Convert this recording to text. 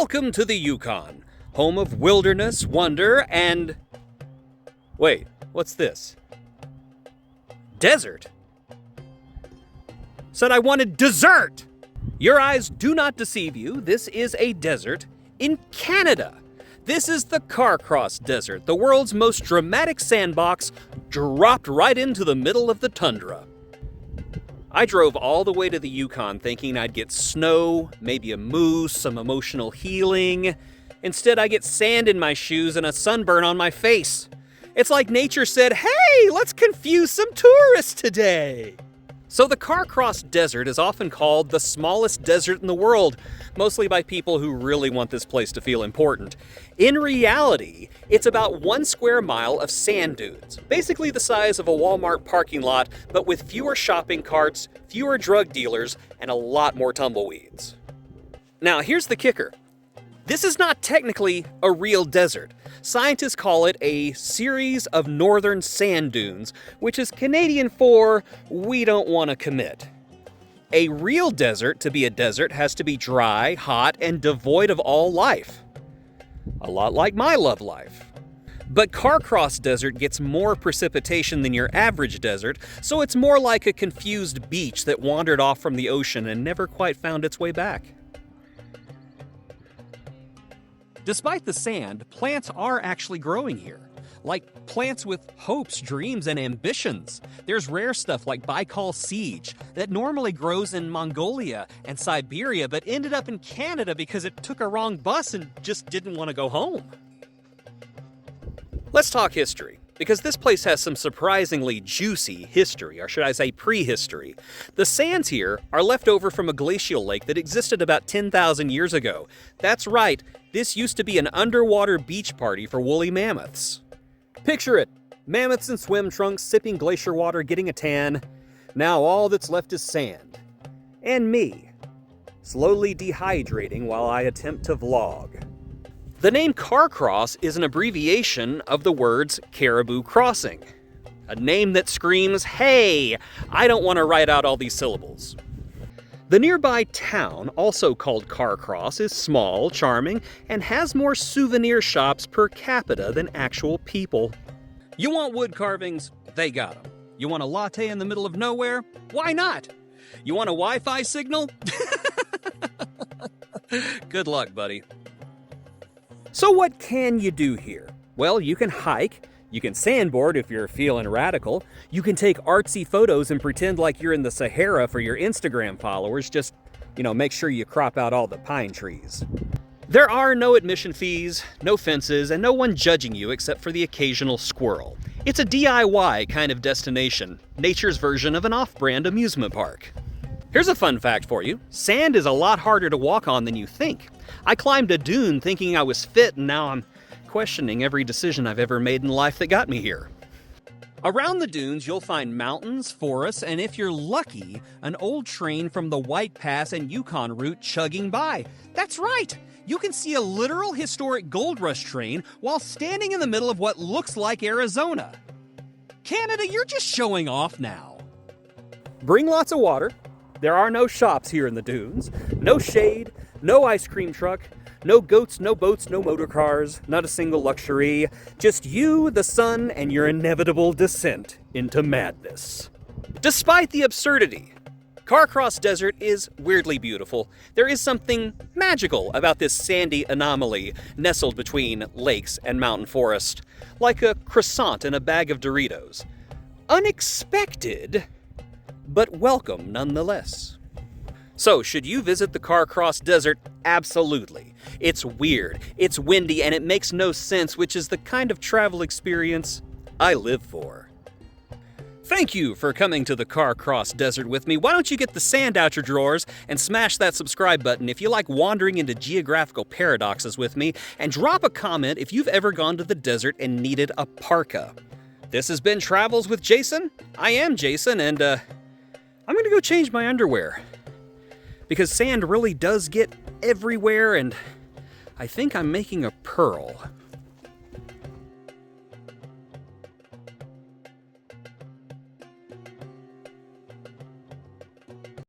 Welcome to the Yukon, home of wilderness, wonder, and... Wait, what's this? Desert? Said I wanted dessert! Your eyes do not deceive you. This is a desert in Canada. This is the Carcross Desert, the world's most dramatic sandbox, dropped right into the middle of the tundra. I drove all the way to the Yukon thinking I'd get snow, maybe a moose, some emotional healing. Instead, I get sand in my shoes and a sunburn on my face. It's like nature said, hey, let's confuse some tourists today. So the Carcross Desert is often called the smallest desert in the world, mostly by people who really want this place to feel important. In reality, it's about 1 square mile of sand dunes, basically the size of a Walmart parking lot, but with fewer shopping carts, fewer drug dealers, and a lot more tumbleweeds. Now, here's the kicker. This is not technically a real desert. Scientists call it a series of northern sand dunes, which is Canadian for we don't want to commit. A real desert, to be a desert, has to be dry, hot, and devoid of all life. A lot like my love life. But Carcross Desert gets more precipitation than your average desert, so it's more like a confused beach that wandered off from the ocean and never quite found its way back. Despite the sand, plants are actually growing here. Like plants with hopes, dreams, and ambitions. There's rare stuff like Baikal siege that normally grows in Mongolia and Siberia but ended up in Canada because it took a wrong bus and just didn't want to go home. Let's talk history, because this place has some surprisingly juicy history, or should I say prehistory. The sands here are left over from a glacial lake that existed about 10,000 years ago. That's right, this used to be an underwater beach party for woolly mammoths. Picture it, mammoths in swim trunks, sipping glacier water, getting a tan. Now all that's left is sand. And me, slowly dehydrating while I attempt to vlog. The name Carcross is an abbreviation of the words Caribou Crossing. A name that screams, hey, I don't want to write out all these syllables. The nearby town, also called Carcross, is small, charming, and has more souvenir shops per capita than actual people. You want wood carvings? They got them. You want a latte in the middle of nowhere? Why not? You want a Wi-Fi signal? Good luck, buddy. So what can you do here? Well, you can hike, you can sandboard if you're feeling radical, you can take artsy photos and pretend like you're in the Sahara for your Instagram followers, just, make sure you crop out all the pine trees. There are no admission fees, no fences, and no one judging you except for the occasional squirrel. It's a DIY kind of destination, nature's version of an off-brand amusement park. Here's a fun fact for you. Sand is a lot harder to walk on than you think. I climbed a dune thinking I was fit, and now I'm questioning every decision I've ever made in life that got me here. Around the dunes, you'll find mountains, forests, and if you're lucky, an old train from the White Pass and Yukon route chugging by. That's right! You can see a literal historic gold rush train while standing in the middle of what looks like Arizona. Canada, you're just showing off now. Bring lots of water. There are no shops here in the dunes, no shade, no ice cream truck, no goats, no boats, no motor cars, not a single luxury, just you, the sun, and your inevitable descent into madness. Despite the absurdity, Carcross Desert is weirdly beautiful. There is something magical about this sandy anomaly nestled between lakes and mountain forest, like a croissant in a bag of Doritos. Unexpected, but welcome nonetheless. So, should you visit the Carcross Desert? Absolutely. It's weird, it's windy, and it makes no sense, which is the kind of travel experience I live for. Thank you for coming to the Carcross Desert with me. Why don't you get the sand out your drawers and smash that subscribe button if you like wandering into geographical paradoxes with me, and drop a comment if you've ever gone to the desert and needed a parka. This has been Travels with Jason. I am Jason, and I'm gonna go change my underwear. Because sand really does get everywhere, and I think I'm making a pearl.